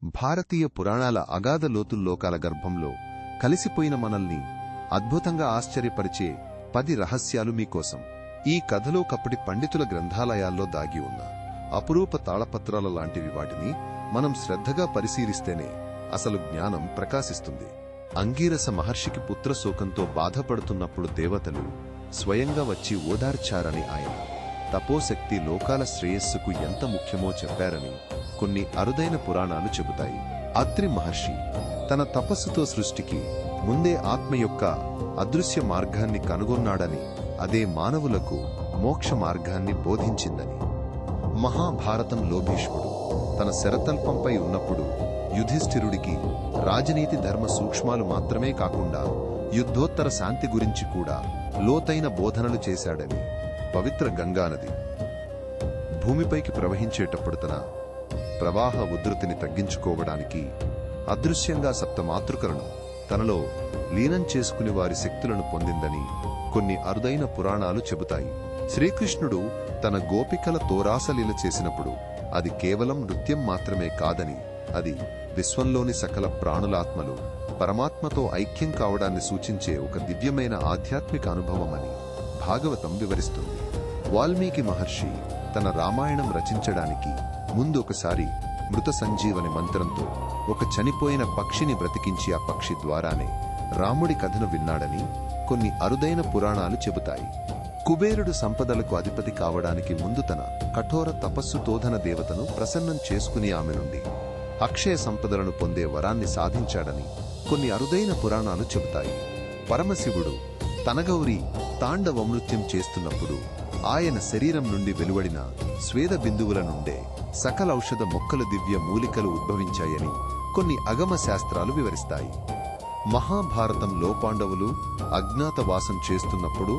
భారతీయ పురాణాల అగాధ లోతుల్లోకాల గర్భంలో కలిసిపోయిన మనల్ని అద్భుతంగా ఆశ్చర్యపరిచే 10 రహస్యాలు మీకోసం. ఈ కథలో కప్పటి పండితుల గ్రంథాలయాల్లో దాగి ఉన్న అపురూప తాళపత్రాల లాంటివి. వాటిని మనం శ్రద్ధగా పరిశీలిస్తేనే అసలు జ్ఞానం ప్రకాశిస్తుంది. అంగీరస మహర్షికి పుత్రశోకంతో బాధపడుతున్నప్పుడు దేవతలు స్వయంగా వచ్చి ఓదార్చారని, ఆయన తపోశక్తి లోకాల శ్రేయస్సుకు ఎంత ముఖ్యమో చెప్పారని కొన్ని అరుదైన పురాణాలు చెబుతాయి. అత్రి మహర్షి తన తపస్సుతో సృష్టికి ముందే ఆత్మ యొక్క అదృశ్య మార్గాన్ని కనుగొన్నాడని, అదే మానవులకు మోక్ష మార్గాన్ని బోధించిందని. మహాభారతంలో భీష్ముడు తన శరతల్పంపై ఉన్నప్పుడు యుధిష్ఠిరుడికి రాజనీతి ధర్మ సూక్ష్మాలు మాత్రమే కాకుండా యుద్ధోత్తర శాంతి గురించి కూడా లోతైన బోధనలు చేశాడని. పవిత్ర గంగానది భూమిపైకి ప్రవహించేటప్పుడు తన ప్రవాహ ఉధృతిని తగ్గించుకోవడానికి అదృశ్యంగా సప్తమాతృకలను తనలో లీనం చేసుకుని వారి శక్తులను పొందిందని కొన్ని అరుదైన పురాణాలు చెబుతాయి. శ్రీకృష్ణుడు తన గోపికల తోరాసలీల చేసినప్పుడు అది కేవలం నృత్యం మాత్రమే కాదని, అది విశ్వంలోని సకల ప్రాణులాత్మలు పరమాత్మతో ఐక్యం కావడాన్ని సూచించే ఒక దివ్యమైన ఆధ్యాత్మిక అనుభవమని భాగవతం వివరిస్తుంది. వాల్మీకి మహర్షి తన రామాయణం రచించడానికి ముందు ఒకసారి మృత సంజీవని మంత్రంతో ఒక చనిపోయిన పక్షిని బ్రతికించి ఆ పక్షి ద్వారానే రాముడి కథను విన్నాడని కొన్ని అరుదైన పురాణాలు చెబుతాయి. కుబేరుడు సంపదలకు అధిపతి కావడానికి ముందు తన కఠోర తపస్సు తోధన దేవతను ప్రసన్నం చేసుకుని ఆమె నుండి అక్షయ సంపదలను పొందే వరాన్ని సాధించాడని కొన్ని అరుదైన పురాణాలు చెబుతాయి. పరమశివుడు తన గౌరి తాండవ నృత్యం చేస్తున్నప్పుడు ఆయన శరీరం నుండి వెలువడిన స్వేద బిందువుల నుండే సకల ఔషధ మొక్కలు దివ్య మూలికలు ఉద్భవించాయని కొన్ని అగమ శాస్త్రాలు వివరిస్తాయి. మహాభారతంలో పాండవులు అజ్ఞాతవాసం చేస్తున్నప్పుడు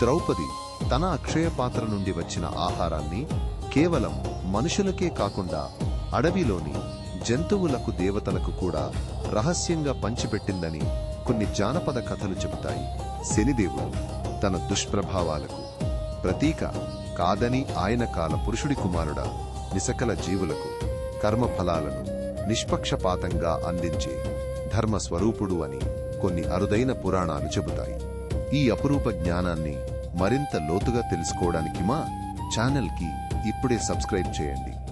ద్రౌపది తన అక్షయ పాత్ర నుండి వచ్చిన ఆహారాన్ని కేవలం మనుషులకే కాకుండా అడవిలోని జంతువులకు దేవతలకు కూడా రహస్యంగా పంచిపెట్టిందని కొన్ని జానపద కథలు చెబుతాయి. శనిదేవుడు తన దుష్ప్రభావాలకు ప్రతీక కాదని ఆయన కాల పురుషుడి కుమారుడా నిసకల జీవులకు కర్మఫలాలను నిష్పక్షపాతంగా అందించే ధర్మస్వరూపుడు అని కొన్ని అరుదైన పురాణాలు చెబుతాయి. ఈ అపురూప జ్ఞానాన్ని మరింత లోతుగా తెలుసుకోవడానికి మా ఛానల్కి ఇప్పుడే సబ్స్క్రైబ్ చేయండి.